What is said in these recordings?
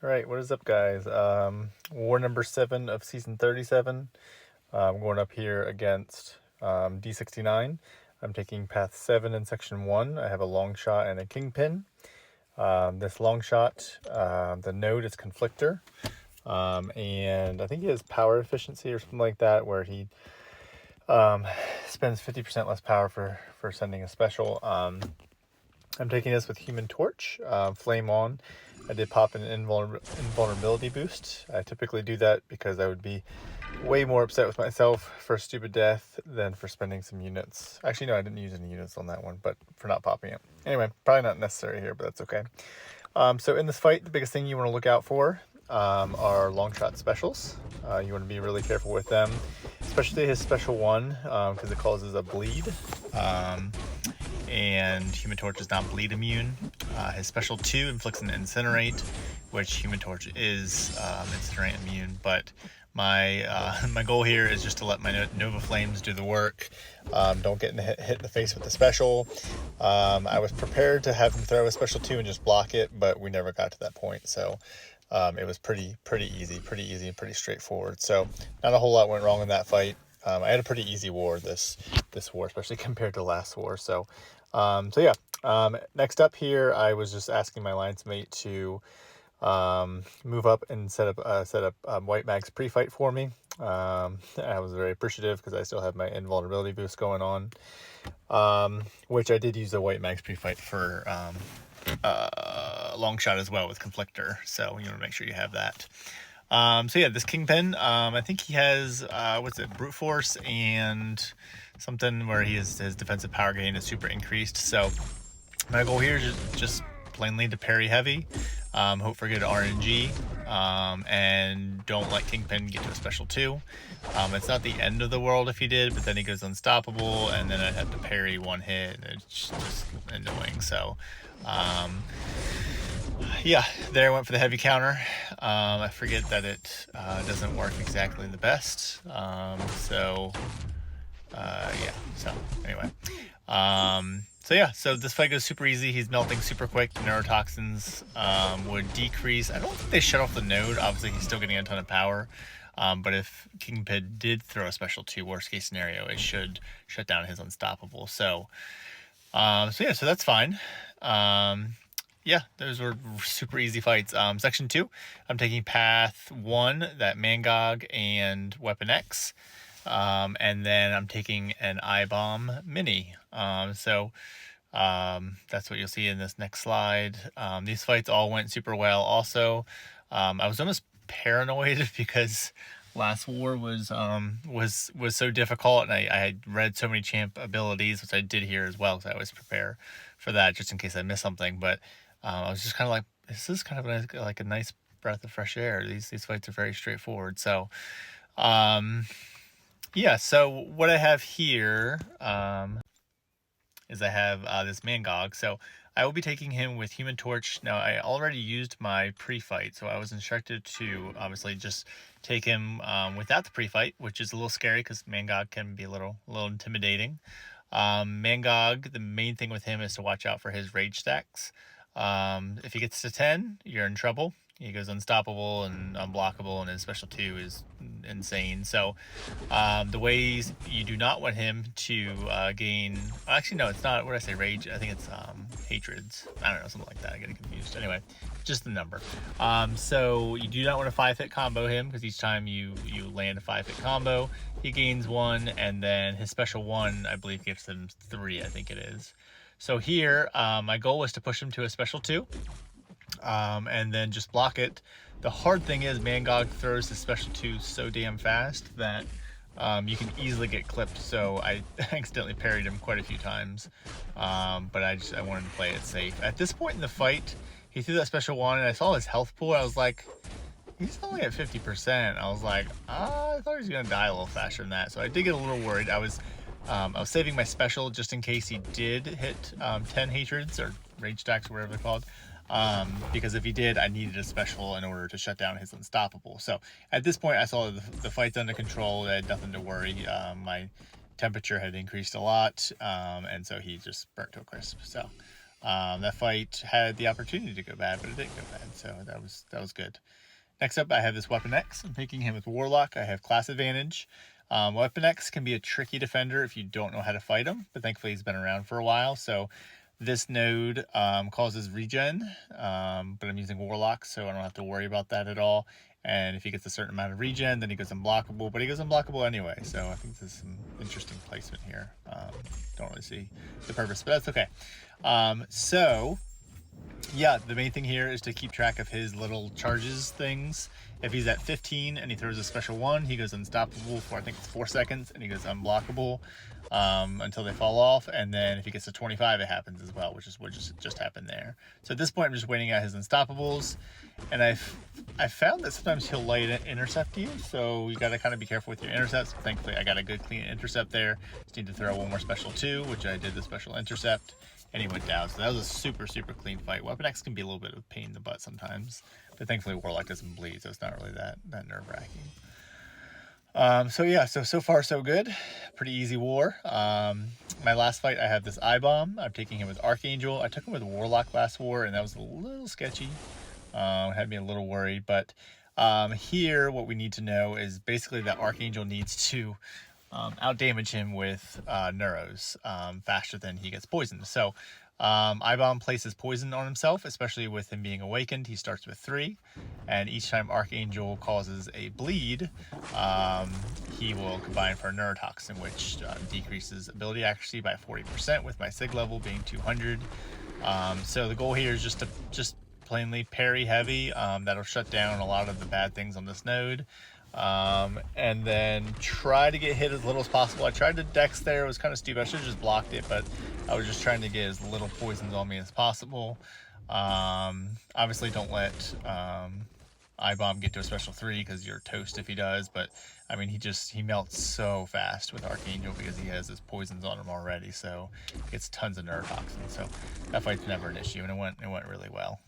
All right, what is up, guys? War number 7 of season 37. I'm going up here against D69. I'm taking path 7 in section 1. I have a long shot and a kingpin. This long shot, the node is conflictor, and I think he has power efficiency or something like that, where he spends 50% less power for sending a special. I'm taking this with Human Torch, Flame On. I did pop an invulnerability boost. I typically do that because I would be way more upset with myself for stupid death than for spending some units. Actually, no, I didn't use any units on that one, but for not popping it. Anyway, probably not necessary here, but that's okay. So in this fight, the biggest thing you want to look out for are long shot specials. You want to be really careful with them, especially his special one, because it causes a bleed. And Human Torch is not bleed immune. His special 2 inflicts an incinerate, which Human Torch is incinerate immune. But my goal here is just to let my Nova Flames do the work. Don't get hit in the face with the special. I was prepared to have him throw a special 2 and just block it, but we never got to that point. So it was pretty easy and pretty straightforward. So not a whole lot went wrong in that fight. I had a pretty easy war this war, especially compared to last war. So yeah. Next up here, I was just asking my lines mate to move up and set up White Mag's pre-fight for me. I was very appreciative because I still have my invulnerability boost going on, which I did use the White Mag's pre-fight for long shot as well with Conflictor. So you want to make sure you have that. So yeah, this Kingpin, I think he has, brute force and something where his defensive power gain is super increased. So my goal here is just plainly to parry heavy, hope for good RNG, and don't let Kingpin get to a special 2. It's not the end of the world if he did, but then he goes unstoppable, and then I'd have to parry one hit, and it's just annoying. So yeah, there I went for the heavy counter. I forget that it doesn't work exactly the best. Yeah, so anyway. So this fight goes super easy. He's melting super quick. Neurotoxins would decrease. I don't think they shut off the node. Obviously, he's still getting a ton of power. But if Kingpin did throw a special 2, worst case scenario, it should shut down his unstoppable. So that's fine. Yeah, those were super easy fights. Section 2, I'm taking path 1, that Mangog and Weapon X. And then I'm taking an I-Bomb Mini. That's what you'll see in this next slide. These fights all went super well also. I was almost paranoid because last war was so difficult, and I had read so many champ abilities, which I did here as well, because I always prepare for that just in case I miss something. But I was just kind of like, this is kind of like a nice breath of fresh air. These fights are very straightforward. So yeah, so what I have here is I have this Mangog. So I will be taking him with Human Torch. Now, I already used my pre-fight, so I was instructed to obviously just take him without the pre-fight, which is a little scary because Mangog can be a little intimidating. Mangog, the main thing with him is to watch out for his rage stacks. If he gets to 10, you're in trouble. He goes unstoppable and unblockable, and his special 2 is insane. So the ways you do not want him to gain... Actually, no, it's not. What did I say? Rage? I think it's hatreds. I don't know, something like that. I get confused. Anyway, just the number. So you do not want to 5-hit combo him, because each time you land a 5-hit combo, he gains 1, and then his special 1, I believe, gives him 3, I think it is. So here, my goal was to push him to a special 2. And then just block it. The hard thing is Mangog throws his special 2 so damn fast that you can easily get clipped. So I accidentally parried him quite a few times, but I wanted to play it safe. At this point in the fight, he threw that special 1, and I saw his health pool. I was like, he's only at 50%. I was like, I thought he was gonna die a little faster than that. So I did get a little worried. I was saving my special just in case he did hit 10 hatreds or rage stacks or whatever they're called. Because if he did, I needed a special in order to shut down his unstoppable. So at this point, I saw the fight's under control. I had nothing to worry. My temperature had increased a lot, and so he just burnt to a crisp. So That fight had the opportunity to go bad, but it didn't go bad, so that was good. Next up, I have this Weapon X. I'm taking him with Warlock. I have class advantage. Weapon X can be a tricky defender if you don't know how to fight him, but thankfully he's been around for a while. So this node causes regen, but I'm using Warlock, so I don't have to worry about that at all. And if he gets a certain amount of regen, then he goes unblockable, but he goes unblockable anyway. So I think this is some interesting placement here. Don't really see the purpose, but that's okay. So yeah, the main thing here is to keep track of his little charges things. If he's at 15 and he throws a special one, he goes unstoppable for I think it's 4 seconds, and he goes unblockable until they fall off. And then if he gets to 25, it happens as well, which is what just happened there. So at this point, I'm just waiting out his unstoppables, and I found that sometimes he'll light intercept you, so you got to kind of be careful with your intercepts. Thankfully, I got a good clean intercept there. Just need to throw one more special too, which I did the special intercept, and he went down. So that was a super clean fight. Weapon X can be a little bit of a pain in the butt sometimes, but thankfully Warlock doesn't bleed, so it's not really that nerve-wracking. So yeah, so far so good. Pretty easy war. My last fight, I have this I-Bomb. I'm taking him with Archangel. I took him with Warlock last war, and that was a little sketchy. Had me a little worried, but here what we need to know is basically that Archangel needs to outdamage him with Neuros faster than he gets poisoned. So I-Bomb places poison on himself, especially with him being awakened. He starts with 3, and each time Archangel causes a bleed, he will combine for a neurotoxin, which decreases ability accuracy by 40% with my sig level being 200. So the goal here is just plainly parry heavy. That'll shut down a lot of the bad things on this node. And then try to get hit as little as possible. I tried to dex there. It was kind of stupid. I should have just blocked it, but I was just trying to get as little poisons on me as possible. Obviously don't let I-Bomb get to a special 3 because you're toast if he does, but I mean he melts so fast with Archangel because he has his poisons on him already, so gets tons of neurotoxin. So that fight's never an issue, and it went really well.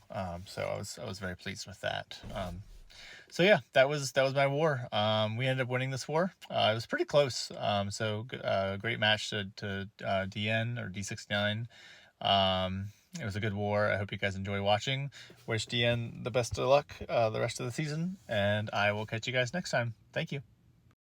So I was very pleased with that. So yeah, that was my war. We ended up winning this war. It was pretty close. So great match to DN or D69. It was a good war. I hope you guys enjoy watching. Wish DN the best of luck the rest of the season, and I will catch you guys next time. Thank you.